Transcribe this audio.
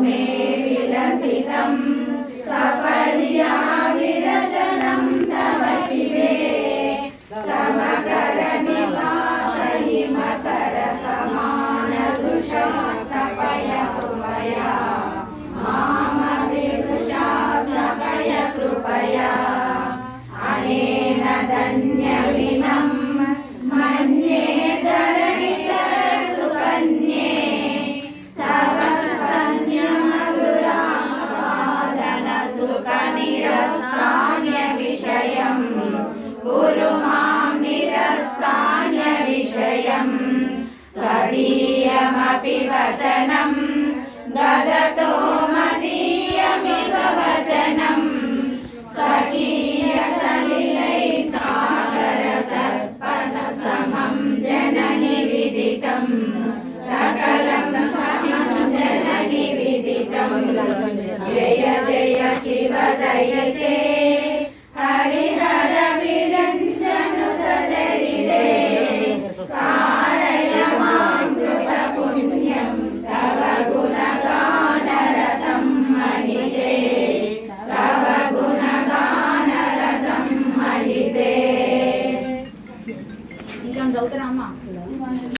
मे विलसितं सपर्या विरचनं तव शिवे समकरनिपातहिमकर समानदृशा सपय कृपया मामभिदृशा सपय कृपया अनेन धन्यविनं मन्ये धरणिधरसुकन्ये तव स्तन्यमधुरास्वादनसुखनिरस्तान्यविषयं कुरु मां निरस्तान्यविषयं त्वदीयमपि वचनं ददतो मदीयमिव वचनं स्वकीयसलिलै सागरतर्पणसमं जननि विदितं सकलं समं जननि विदितं जय जय शिव दयिते